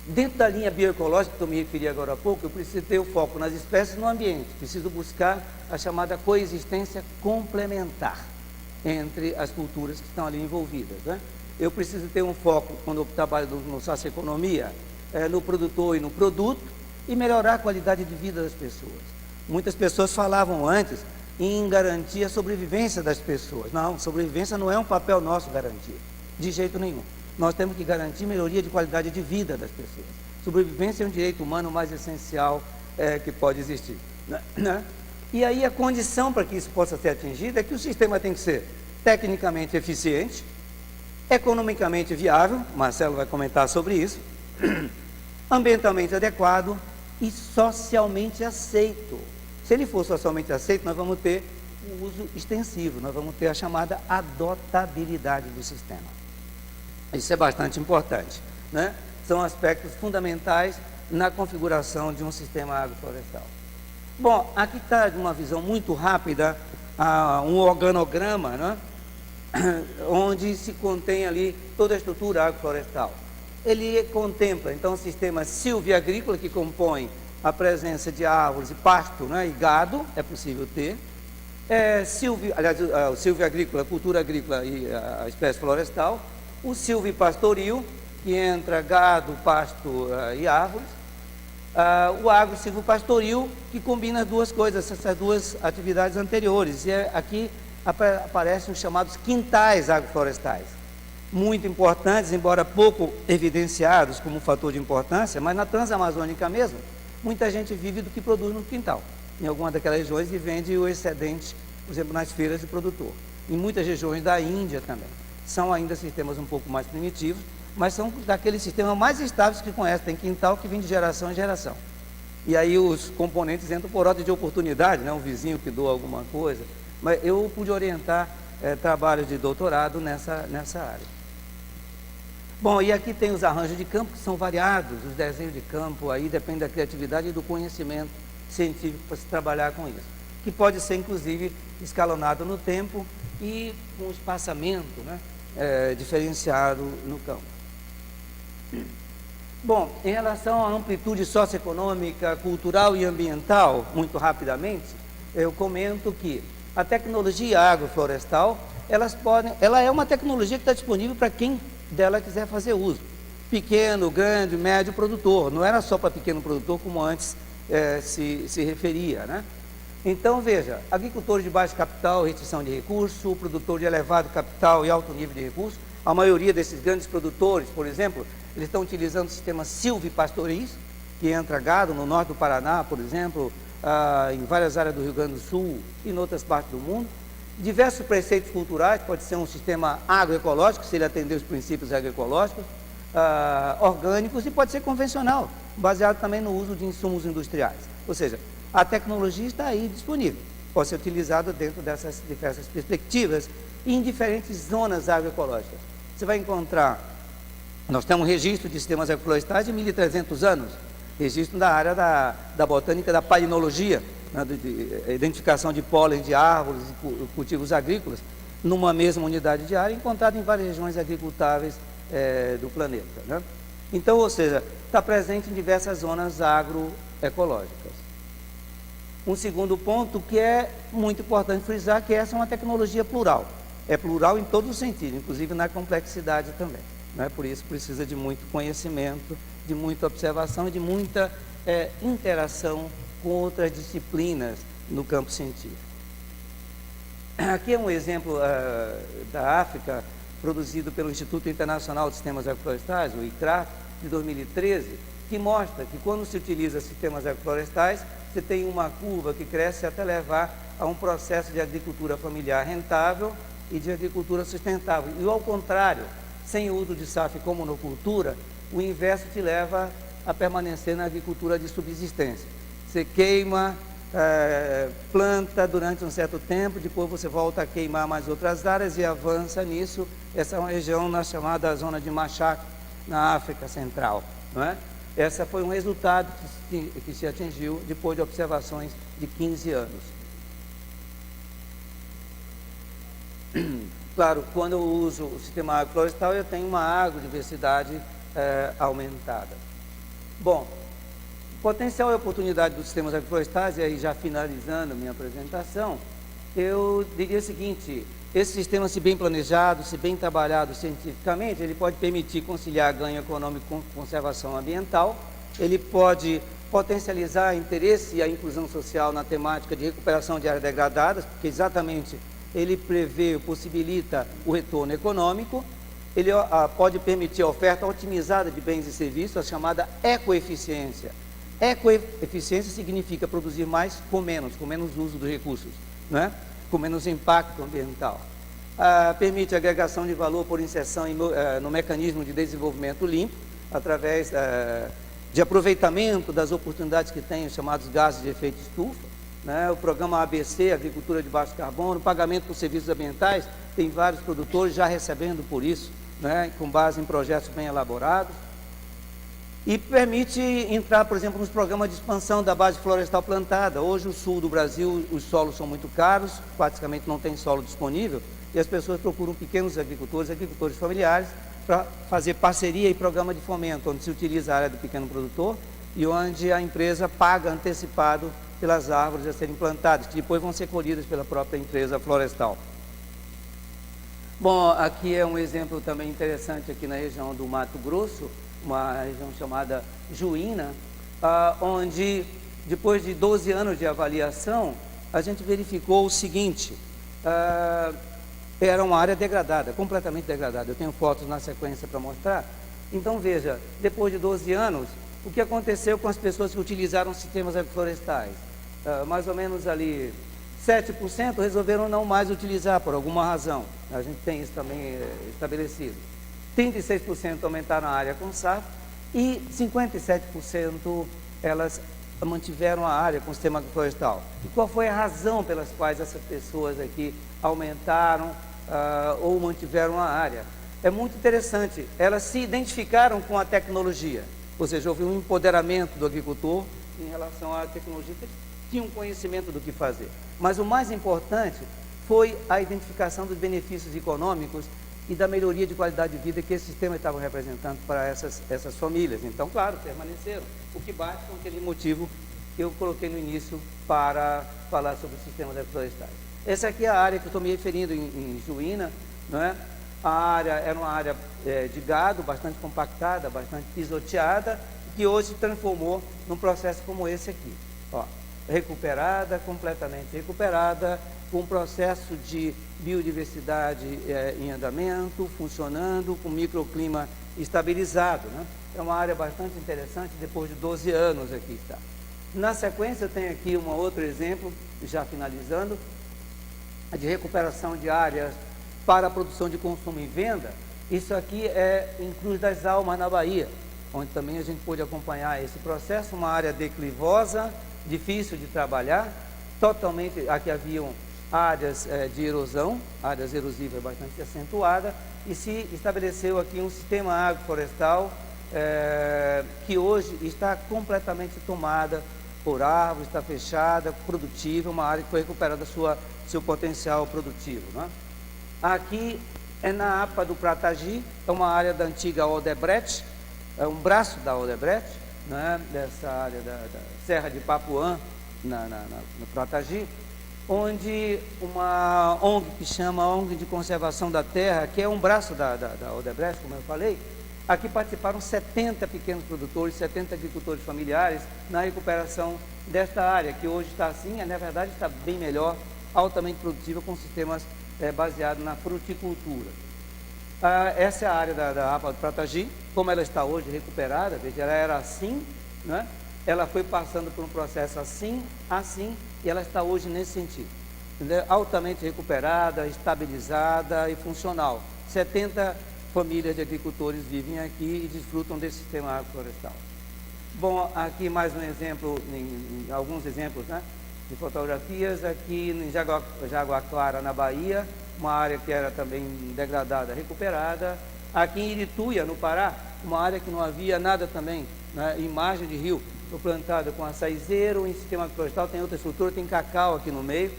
Dentro da linha bioecológica, que eu me referi agora há pouco, eu preciso ter o foco nas espécies e no ambiente. Preciso buscar a chamada coexistência complementar entre as culturas que estão ali envolvidas, né? Eu preciso ter um foco, quando eu trabalho no socioeconomia, no produtor e no produto, e melhorar a qualidade de vida das pessoas. Muitas pessoas falavam antes em garantir a sobrevivência das pessoas. Não, sobrevivência não é um papel nosso garantir, de jeito nenhum. Nós temos que garantir melhoria de qualidade de vida das pessoas. Sobrevivência é um direito humano mais essencial que pode existir, né? E aí a condição para que isso possa ser atingido é que o sistema tem que ser tecnicamente eficiente, economicamente viável, Marcelo vai comentar sobre isso, ambientalmente adequado e socialmente aceito. Se ele for socialmente aceito, nós vamos ter o uso extensivo, nós vamos ter a chamada adotabilidade do sistema. Isso é bastante importante, né? São aspectos fundamentais na configuração de um sistema agroflorestal. Bom, aqui está de uma visão muito rápida um organograma, né? Onde se contém ali toda a estrutura agroflorestal. Ele contempla, então, o sistema silvio-agrícola, que compõe a presença de árvores e pasto, né, e gado, é possível ter. O silvio-agrícola, a cultura agrícola e a espécie florestal. O silvipastoril, que entra gado, pasto e árvores. O agro-silvopastoril, que combina as duas coisas, essas duas atividades anteriores. E aqui aparecem os chamados quintais agroflorestais. Muito importantes, embora pouco evidenciados como fator de importância, mas na Transamazônica mesmo, muita gente vive do que produz no quintal. Em algumas daquelas regiões e vende o excedente, por exemplo, nas feiras de produtor. Em muitas regiões da Índia também. São ainda sistemas um pouco mais primitivos, mas são daqueles sistemas mais estáveis que conhece. Tem quintal que vem de geração em geração. E aí os componentes entram por ordem de oportunidade, né? Um vizinho que doa alguma coisa. Mas eu pude orientar trabalhos de doutorado nessa área. Bom, e aqui tem os arranjos de campo, que são variados, os desenhos de campo, aí depende da criatividade e do conhecimento científico para se trabalhar com isso. Que pode ser, inclusive, escalonado no tempo e com espaçamento, né, diferenciado no campo. Bom, em relação à amplitude socioeconômica, cultural e ambiental, muito rapidamente, eu comento que a tecnologia agroflorestal, ela é uma tecnologia que está disponível para quem dela quiser fazer uso. Pequeno, grande, médio produtor. Não era só para pequeno produtor, como antes se referia, né? Então, veja, agricultores de baixo capital, restrição de recurso, o produtor de elevado capital e alto nível de recurso, a maioria desses grandes produtores, por exemplo, eles estão utilizando o sistema silvipastoris, que entra gado no norte do Paraná, por exemplo, em várias áreas do Rio Grande do Sul e em outras partes do mundo. Diversos preceitos culturais, pode ser um sistema agroecológico, se ele atender os princípios agroecológicos, orgânicos, e pode ser convencional, baseado também no uso de insumos industriais. Ou seja, a tecnologia está aí disponível. pode ser utilizado dentro dessas diversas perspectivas e em diferentes zonas agroecológicas. Você vai encontrar, nós temos um registro de sistemas agroflorestais de 1.300 anos, registro da área da botânica, da palinologia, né, de identificação de pólen de árvores e cultivos agrícolas, numa mesma unidade de área, encontrado em várias regiões agricultáveis do planeta, né? Então, ou seja, está presente em diversas zonas agroecológicas. Um segundo ponto que é muito importante frisar, que essa é uma tecnologia plural. É plural em todos os sentidos, inclusive na complexidade também, né? Por isso precisa de muito conhecimento, de muita observação e de muita interação com outras disciplinas no campo científico. Aqui é um exemplo da África, produzido pelo Instituto Internacional de Sistemas Agroflorestais, o ICRAF, de 2013, que mostra que quando se utiliza sistemas agroflorestais, você tem uma curva que cresce até levar a um processo de agricultura familiar rentável e de agricultura sustentável. E ao contrário, sem o uso de SAF como monocultura, o inverso te leva a permanecer na agricultura de subsistência. Você queima, planta durante um certo tempo, depois você volta a queimar mais outras áreas e avança nisso. Essa é uma região na chamada zona de Machak, na África Central, não é? Esse foi um resultado que se atingiu depois de observações de 15 anos. Claro, quando eu uso o sistema agroflorestal, eu tenho uma agrodiversidade aumentada. Bom, potencial e oportunidade dos sistemas agroflorestais, e aí já finalizando a minha apresentação, eu diria o seguinte: esse sistema, se bem planejado, se bem trabalhado cientificamente, ele pode permitir conciliar ganho econômico com conservação ambiental, ele pode potencializar o interesse e a inclusão social na temática de recuperação de áreas degradadas, porque exatamente ele prevê, possibilita o retorno econômico, ele pode permitir a oferta otimizada de bens e serviços, a chamada ecoeficiência. Ecoeficiência significa produzir mais com menos uso dos recursos, não é? Com menos impacto ambiental. Permite a agregação de valor por inserção no mecanismo de desenvolvimento limpo, através de aproveitamento das oportunidades que tem os chamados gases de efeito estufa, né? O programa ABC, Agricultura de Baixo Carbono, pagamento por serviços ambientais, tem vários produtores já recebendo por isso, né? Com base em projetos bem elaborados. E permite entrar, por exemplo, nos programas de expansão da base florestal plantada. Hoje, o sul do Brasil, os solos são muito caros, praticamente não tem solo disponível, e as pessoas procuram pequenos agricultores familiares, para fazer parceria e programa de fomento, onde se utiliza a área do pequeno produtor e onde a empresa paga antecipado pelas árvores a serem plantadas, que depois vão ser colhidas pela própria empresa florestal. Bom, aqui é um exemplo também interessante aqui na região do Mato Grosso, uma região chamada Juína, onde, depois de 12 anos de avaliação, a gente verificou o seguinte: era uma área degradada, completamente degradada. Eu tenho fotos na sequência para mostrar. Então, veja, depois de 12 anos, o que aconteceu com as pessoas que utilizaram sistemas agroflorestais? Mais ou menos ali, 7% resolveram não mais utilizar, por alguma razão. A gente tem isso também estabelecido. 36% aumentaram a área com SAF e 57% elas mantiveram a área com sistema agroflorestal. E qual foi a razão pelas quais essas pessoas aqui aumentaram ou mantiveram a área? É muito interessante, elas se identificaram com a tecnologia, ou seja, houve um empoderamento do agricultor em relação à tecnologia, que tinha um conhecimento do que fazer. Mas o mais importante foi a identificação dos benefícios econômicos e da melhoria de qualidade de vida que esse sistema estava representando para essas famílias. Então, claro, permaneceram, o que bate com aquele motivo que eu coloquei no início para falar sobre os sistemas agroflorestais. Essa aqui é a área que eu estou me referindo em Juína, não é? A área era uma área de gado, bastante compactada, bastante pisoteada, que hoje se transformou num processo como esse aqui. Ó, recuperada, completamente recuperada, com um processo de biodiversidade em andamento, funcionando, com microclima estabilizado, né? É uma área bastante interessante, depois de 12 anos aqui está. Na sequência, eu tenho aqui um outro exemplo, já finalizando, de recuperação de áreas para a produção de consumo e venda. Isso aqui é em Cruz das Almas, na Bahia, onde também a gente pôde acompanhar esse processo, uma área declivosa, difícil de trabalhar, totalmente, aqui haviam áreas de erosão, áreas erosivas bastante acentuadas, e se estabeleceu aqui um sistema agroflorestal que hoje está completamente tomada por árvores, está fechada, produtiva, uma área que foi recuperada seu potencial produtivo, né? Aqui é na APA do Pratagi, é uma área da antiga Odebrecht, é um braço da Odebrecht, né, dessa área da Serra de Papuã, no Pratagi, onde uma ONG que chama ONG de Conservação da Terra, que é um braço da Odebrecht, como eu falei, aqui participaram 70 pequenos produtores, 70 agricultores familiares na recuperação desta área, que hoje está assim, na verdade está bem melhor, altamente produtiva, com sistemas baseados na fruticultura. Essa é a área da APA do Pratagi, como ela está hoje recuperada, veja, ela era assim, né? Ela foi passando por um processo assim, e ela está hoje nesse sentido, entendeu? Altamente recuperada, estabilizada e funcional. 70 famílias de agricultores vivem aqui e desfrutam desse sistema agroflorestal. Bom, aqui mais um exemplo, alguns exemplos, né, de fotografias, aqui em Jaguaquara, na Bahia, uma área que era também degradada, recuperada. Aqui em Irituia, no Pará, uma área que não havia nada também, né, em margem de rio, foi plantada com açaizeiro, em sistema florestal, tem outra estrutura, tem cacau aqui no meio.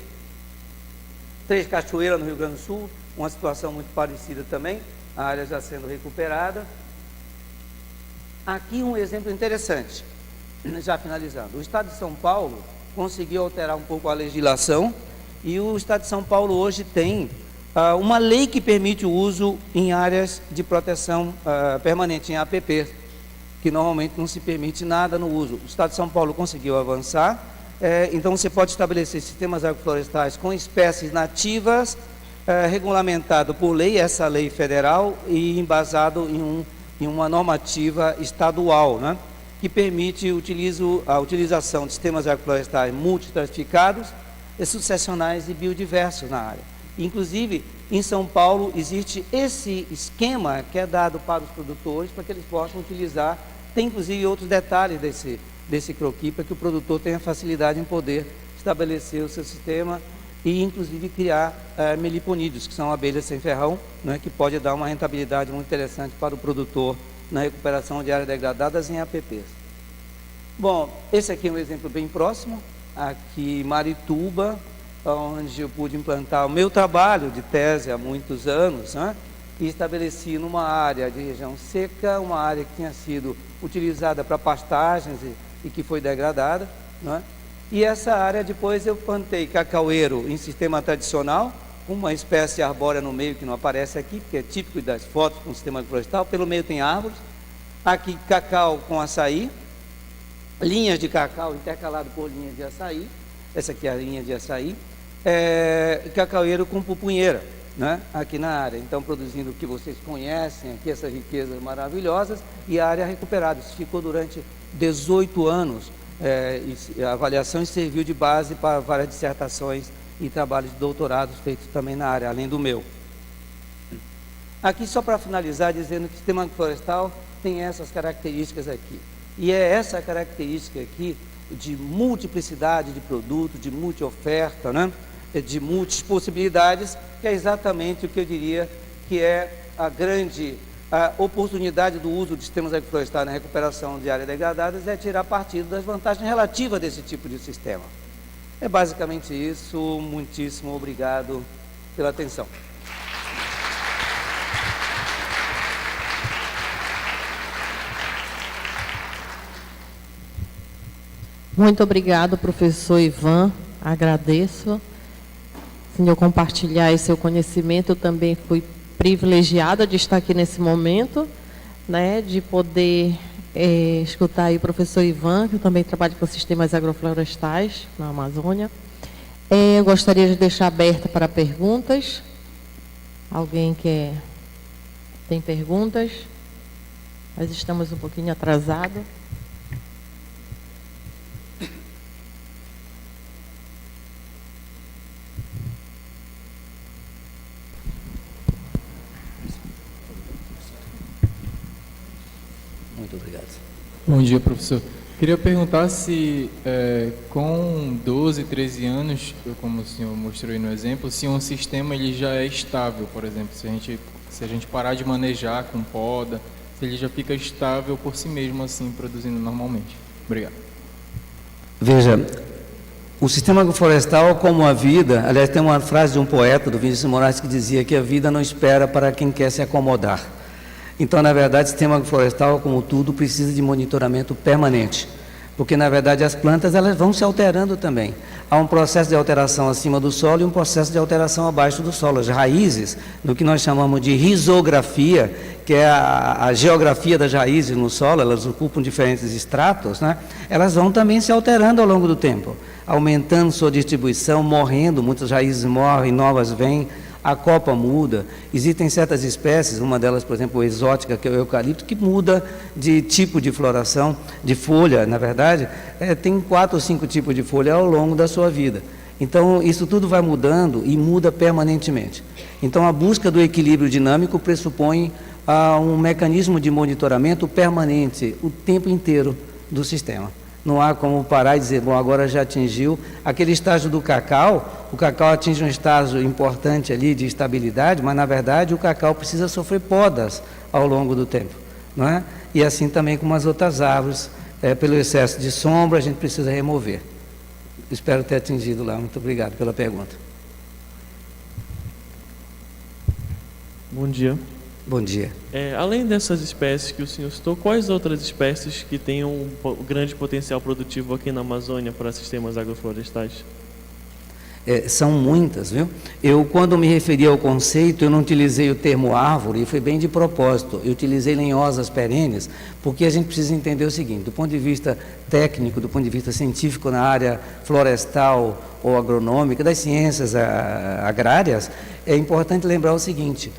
Três Cachoeiras, no Rio Grande do Sul, uma situação muito parecida também, a área já sendo recuperada. Aqui um exemplo interessante, já finalizando. O Estado de São Paulo conseguiu alterar um pouco a legislação, e o Estado de São Paulo hoje tem uma lei que permite o uso em áreas de proteção permanente, em APP, que normalmente não se permite nada no uso. O Estado de São Paulo conseguiu avançar, então você pode estabelecer sistemas agroflorestais com espécies nativas, regulamentado por lei, essa lei federal, e embasado em uma normativa estadual, né, que permite a utilização de sistemas agroflorestais multistratificados, sucessionais e biodiversos na área. Inclusive, em São Paulo, existe esse esquema que é dado para os produtores, para que eles possam utilizar. Tem, inclusive, outros detalhes desse croquis, para que o produtor tenha facilidade em poder estabelecer o seu sistema e, inclusive, criar meliponídeos, que são abelhas sem ferrão, né, que pode dar uma rentabilidade muito interessante para o produtor na recuperação de áreas degradadas em APPs. Bom, esse aqui é um exemplo bem próximo, aqui em Marituba, onde eu pude implantar o meu trabalho de tese há muitos anos, né, e estabeleci numa área de região seca, uma área que tinha sido utilizada para pastagens e que foi degradada, né, e essa área depois eu plantei cacaueiro em sistema tradicional, uma espécie arbórea no meio que não aparece aqui, porque é típico das fotos com o sistema florestal. Pelo meio tem árvores, aqui cacau com açaí, linhas de cacau intercalado por linhas de açaí, essa aqui é a linha de açaí, cacaueiro com pupunheira, né, aqui na área, então produzindo o que vocês conhecem aqui, essas riquezas maravilhosas, e a área recuperada. Isso ficou durante 18 anos, a avaliação serviu de base para várias dissertações e trabalhos de doutorados feitos também na área, além do meu. Aqui só para finalizar, dizendo que o sistema florestal tem essas características aqui, e é essa característica aqui de multiplicidade de produto, de multi-oferta, né, de múltiplas possibilidades, que é exatamente o que eu diria que é a grande oportunidade do uso de sistemas agroflorestais na recuperação de áreas degradadas, é tirar partido das vantagens relativas desse tipo de sistema. É basicamente isso. Muitíssimo obrigado pela atenção. Muito obrigado, professor Ivan. Agradeço. Senhor, compartilhar esse seu conhecimento. Eu também fui privilegiada de estar aqui nesse momento, né, de poder escutar aí o professor Ivan, que eu também trabalho com sistemas agroflorestais na Amazônia. Eu gostaria de deixar aberta para perguntas. Alguém tem perguntas? Nós estamos um pouquinho atrasados. Muito obrigado. Bom dia, professor. Queria perguntar se com 12, 13 anos, como o senhor mostrou aí no exemplo, se um sistema ele já é estável, por exemplo, se a gente parar de manejar com poda, se ele já fica estável por si mesmo, assim, produzindo normalmente. Obrigado. Veja, o sistema agroflorestal, como a vida, aliás, tem uma frase de um poeta, do Vinícius de Moraes, que dizia que a vida não espera para quem quer se acomodar. Então, na verdade, o sistema agroflorestal, como tudo, precisa de monitoramento permanente, porque, na verdade, as plantas elas vão se alterando também. Há um processo de alteração acima do solo e um processo de alteração abaixo do solo. As raízes, no que nós chamamos de risografia, que é a geografia das raízes no solo, elas ocupam diferentes estratos, né? Elas vão também se alterando ao longo do tempo, aumentando sua distribuição, morrendo, muitas raízes morrem, novas vêm, a copa muda. Existem certas espécies, uma delas, por exemplo, exótica, que é o eucalipto, que muda de tipo de floração, de folha, na verdade, tem 4 ou 5 tipos de folha ao longo da sua vida. Então, isso tudo vai mudando e muda permanentemente. Então, a busca do equilíbrio dinâmico pressupõe um mecanismo de monitoramento permanente, o tempo inteiro do sistema. Não há como parar e dizer, bom, agora já atingiu aquele estágio do cacau. O cacau atinge um estágio importante ali de estabilidade, mas na verdade o cacau precisa sofrer podas ao longo do tempo, não é? E assim também como as outras árvores, pelo excesso de sombra a gente precisa remover. Espero ter atingido lá. Muito obrigado pela pergunta. Bom dia. Bom dia. Além dessas espécies que o senhor citou, quais outras espécies que têm um grande potencial produtivo aqui na Amazônia para sistemas agroflorestais? São muitas, viu? Eu, quando me referi ao conceito, eu não utilizei o termo árvore, e foi bem de propósito. Eu utilizei lenhosas perenes, porque a gente precisa entender o seguinte, do ponto de vista técnico, do ponto de vista científico na área florestal ou agronômica, das ciências agrárias, é importante lembrar o seguinte: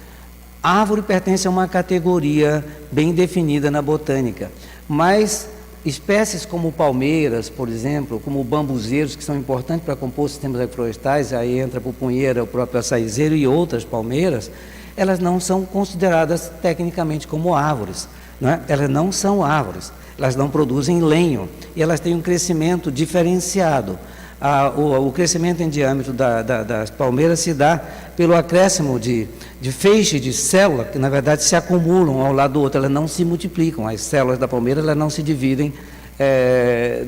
a árvore pertence a uma categoria bem definida na botânica, mas espécies como palmeiras, por exemplo, como bambuzeiros, que são importantes para compor sistemas agroflorestais, aí entra a pupunheira, o próprio açaizeiro e outras palmeiras, elas não são consideradas tecnicamente como árvores, não é? Elas não são árvores, elas não produzem lenho e elas têm um crescimento diferenciado. O crescimento em diâmetro das palmeiras se dá pelo acréscimo de feixe de célula, que na verdade se acumulam ao lado do outro, elas não se multiplicam. As células da palmeira elas não se dividem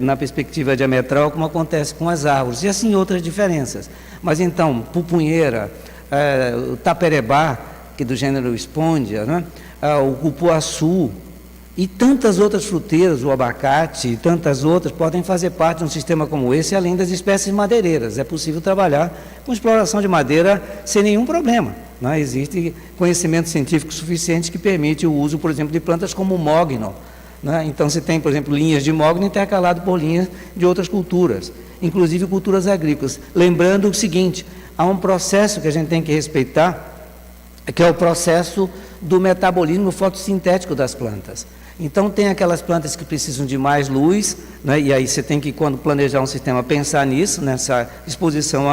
na perspectiva diametral, como acontece com as árvores, e assim outras diferenças. Mas então, pupunheira, o taperebá, que é do gênero Spondia, né? O cupuaçu, e tantas outras fruteiras, o abacate e tantas outras, podem fazer parte de um sistema como esse, além das espécies madeireiras. É possível trabalhar com exploração de madeira sem nenhum problema, não é? Existe conhecimento científico suficiente que permite o uso, por exemplo, de plantas como o mogno, não é? Então, se tem, por exemplo, linhas de mogno intercalado por linhas de outras culturas, inclusive culturas agrícolas. Lembrando o seguinte, há um processo que a gente tem que respeitar, que é o processo do metabolismo fotossintético das plantas. Então, tem aquelas plantas que precisam de mais luz, né? E aí você tem que, quando planejar um sistema, pensar nisso, nessa exposição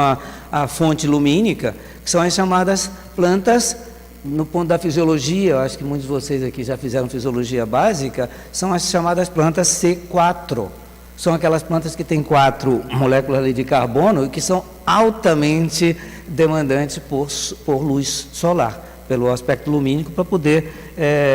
à fonte lumínica, que são as chamadas plantas, no ponto da fisiologia, eu acho que muitos de vocês aqui já fizeram fisiologia básica, são as chamadas plantas C4. São aquelas plantas que têm 4 moléculas ali de carbono e que são altamente demandantes por luz solar, pelo aspecto lumínico, para poder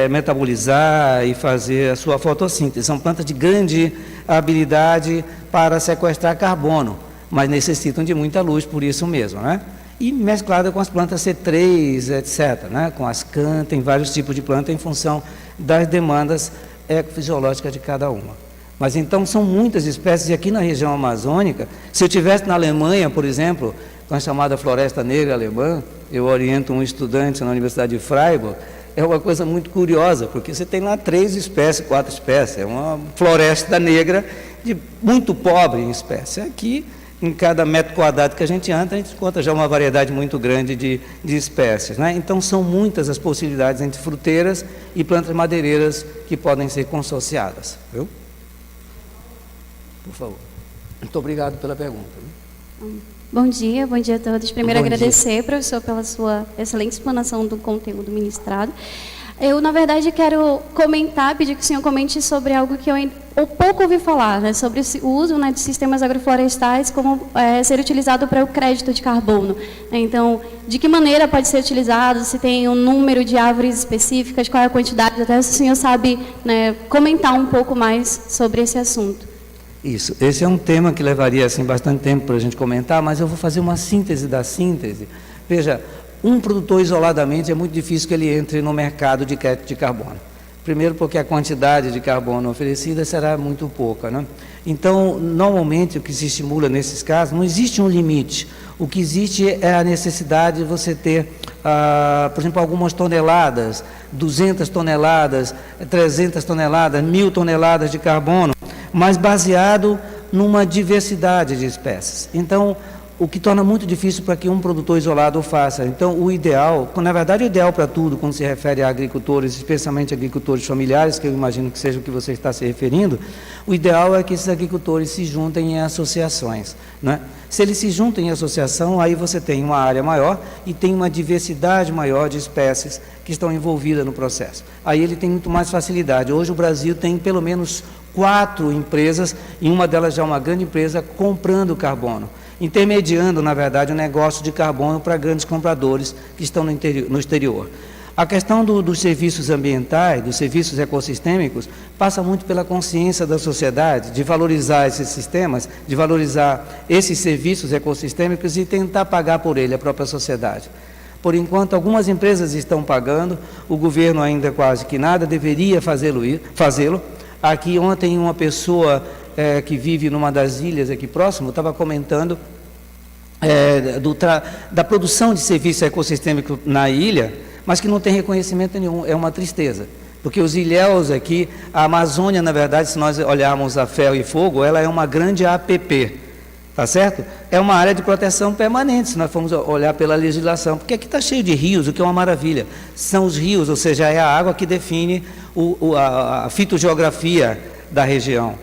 metabolizar e fazer a sua fotossíntese. São plantas de grande habilidade para sequestrar carbono, mas necessitam de muita luz por isso mesmo, né? E mesclada com as plantas C3, etc., né? Com as CAN, tem vários tipos de planta em função das demandas ecofisiológicas de cada uma. Mas então são muitas espécies, e aqui na região amazônica, se eu estivesse na Alemanha, por exemplo, com a chamada Floresta Negra Alemã, eu oriento um estudante na Universidade de Freiburg, é uma coisa muito curiosa, porque você tem lá 3 espécies, 4 espécies, é uma floresta negra muito pobre em espécies. Aqui, em cada metro quadrado que a gente anda, a gente encontra já uma variedade muito grande de espécies, né? Então, são muitas as possibilidades entre fruteiras e plantas madeireiras que podem ser consociadas. Viu? Por favor. Muito obrigado pela pergunta. Bom dia a todos. Primeiro, Bom agradecer, dia. professor, pela sua excelente explanação do conteúdo ministrado. Eu, na verdade, quero pedir que o senhor comente sobre algo que eu pouco ouvi falar, né, sobre o uso, né, de sistemas agroflorestais como ser utilizado para o crédito de carbono. Então, de que maneira pode ser utilizado, se tem um número de árvores específicas, qual é a quantidade, até se o senhor sabe, né, comentar um pouco mais sobre esse assunto. Isso, esse é um tema que levaria assim, bastante tempo para a gente comentar, mas eu vou fazer uma síntese da síntese. Veja, um produtor isoladamente é muito difícil que ele entre no mercado de crédito de carbono. Primeiro porque a quantidade de carbono oferecida será muito pouca, né? Então, normalmente, o que se estimula nesses casos, não existe um limite. O que existe é a necessidade de você ter, por exemplo, algumas toneladas, 200 toneladas, 300 toneladas, 1.000 toneladas de carbono, mas baseado numa diversidade de espécies. Então, o que torna muito difícil para que um produtor isolado o faça. Então, o ideal, na verdade, o ideal para tudo, quando se refere a agricultores, especialmente agricultores familiares, que eu imagino que seja o que você está se referindo, o ideal é que esses agricultores se juntem em associações, né? Se eles se juntam em associação, aí você tem uma área maior e tem uma diversidade maior de espécies que estão envolvidas no processo. Aí ele tem muito mais facilidade. Hoje o Brasil tem pelo menos 4 empresas, e uma delas já é uma grande empresa, comprando carbono, intermediando, na verdade, o negócio de carbono para grandes compradores que estão no exterior. A questão dos serviços ambientais, dos serviços ecossistêmicos, passa muito pela consciência da sociedade, de valorizar esses sistemas, de valorizar esses serviços ecossistêmicos e tentar pagar por ele a própria sociedade. Por enquanto, algumas empresas estão pagando, o governo ainda quase que nada, deveria fazê-lo. Aqui ontem uma pessoa que vive numa das ilhas aqui próximo estava comentando da produção de serviço ecossistêmico na ilha, mas que não tem reconhecimento nenhum. É uma tristeza, porque os ilhéus aqui, a Amazônia, na verdade, se nós olharmos a Ferro e Fogo, ela é uma grande APP, tá certo? É uma área de proteção permanente, se nós formos olhar pela legislação, porque aqui está cheio de rios, o que é uma maravilha. São os rios, ou seja, é a água que define a fitogeografia da região.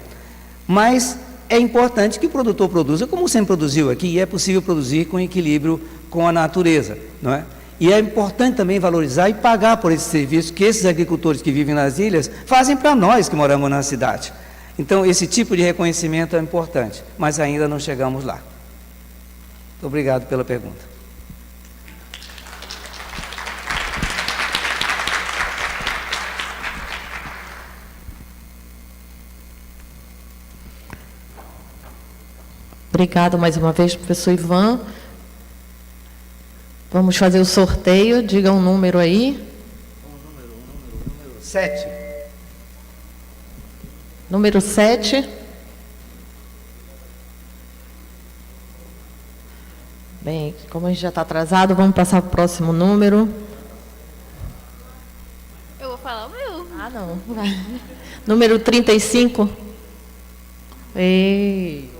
Mas é importante que o produtor produza como sempre produziu aqui, e é possível produzir com equilíbrio com a natureza, não é? E é importante também valorizar e pagar por esse serviço que esses agricultores que vivem nas ilhas fazem para nós que moramos na cidade. Então, esse tipo de reconhecimento é importante, mas ainda não chegamos lá. Muito obrigado pela pergunta. Obrigada mais uma vez, professor Ivan. Vamos fazer o sorteio. Diga um número aí. Número 7. Número 7. Bem, como a gente já está atrasado, vamos passar para o próximo número. Eu vou falar o meu. Ah, não. Vai. Número 35. Ei.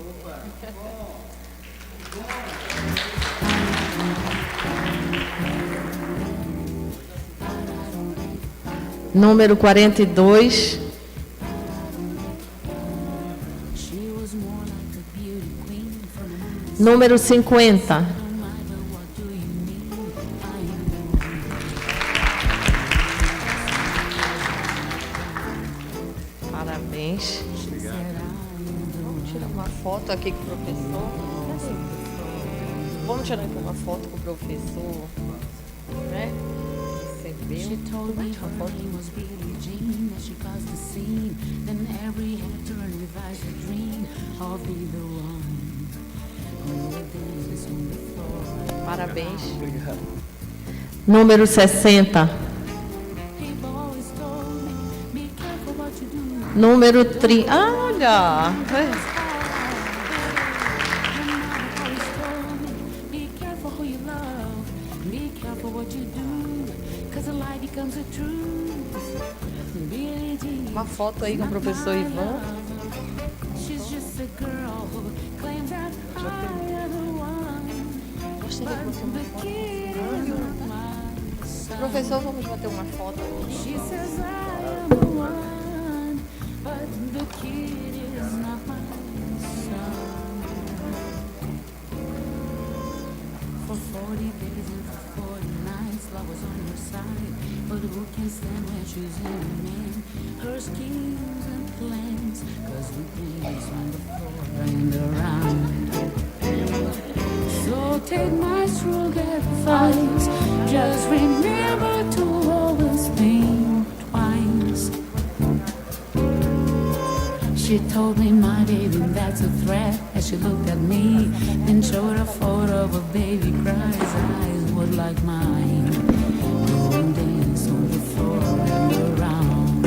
Número 42. Número 50. Parabéns. Obrigado. Vamos tirar uma foto aqui com o professor. Vamos tirar aqui uma foto com o professor. Né? She told me her name was Billie Jean, that she caused the scene. Then Harry had to turn revise the dream. I'll be the one who will dance on the floor. Parabéns. Obrigado. Número 60. People always told me, be careful what you do. Número 30. Olha! Always told me, be careful who you love. Be careful what you do, 'cause a lie becomes a truth. Billie Jean, Uma foto aí com o professor Ivan. she's just a girl who claims that I am the one. But the kid is not my son. Professor, vamos bater uma foto. She says I am the one, but the kid is not my son. For 40 days and for 40 nights, love was on her side, but who can stand when she's in a man? Her schemes and plans, cause the things on the floor and around. So take my strong advice, just remember to always think twice. She told me, my baby, that's a threat, as she looked at me, then showed a photo of a baby cries, eyes were like mine, going dance on the floor and around.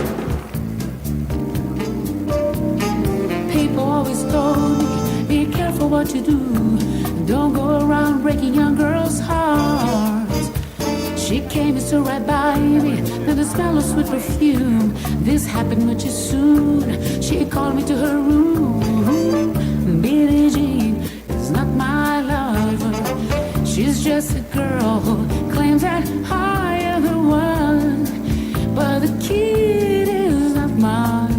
People always told me, be careful what you do, don't go around breaking young girls' hearts. She came and stood right by me, and the smell of sweet perfume. This happened much too soon. She called me to her room. Billie Jean is not my lover. She's just a girl who claims that I am the one. But the kid is not my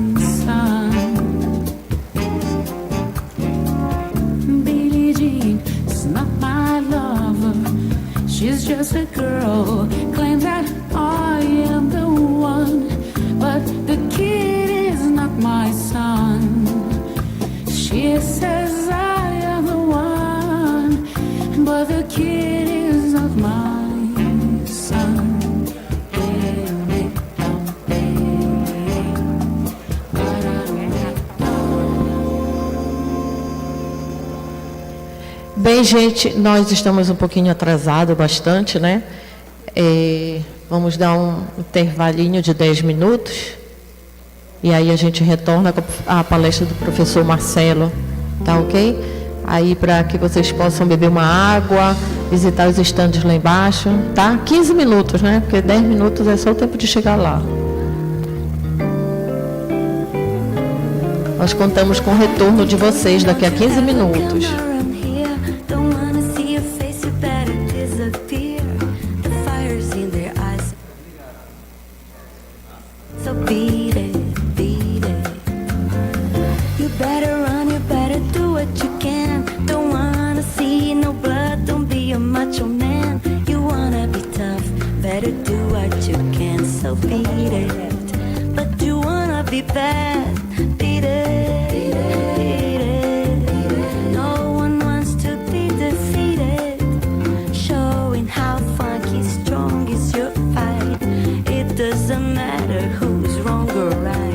son. Billie Jean is not my lover. She's just a girl who claims that I am the one. But the kid is not my son. She says I am the one, but the kid is not my son. Bem, gente, nós estamos um pouquinho atrasados, bastante, né? Vamos dar um intervalinho de 10 minutos. E aí a gente retorna com a palestra do professor Marcelo, tá ok? Aí para que vocês possam beber uma água, visitar os estandes lá embaixo, tá? 15 minutos, né? Porque 10 minutos é só o tempo de chegar lá. Nós contamos com o retorno de vocês daqui a 15 minutos. So beat it, beat it. You better run, you better do what you can. Don't wanna see no blood, don't be a macho man. You wanna be tough, better do what you can. So beat it, but you wanna be bad, beat it, beat it, beat it. No one wants to be defeated. Showing how funky strong is your fight. It doesn't matter who's wrong or right.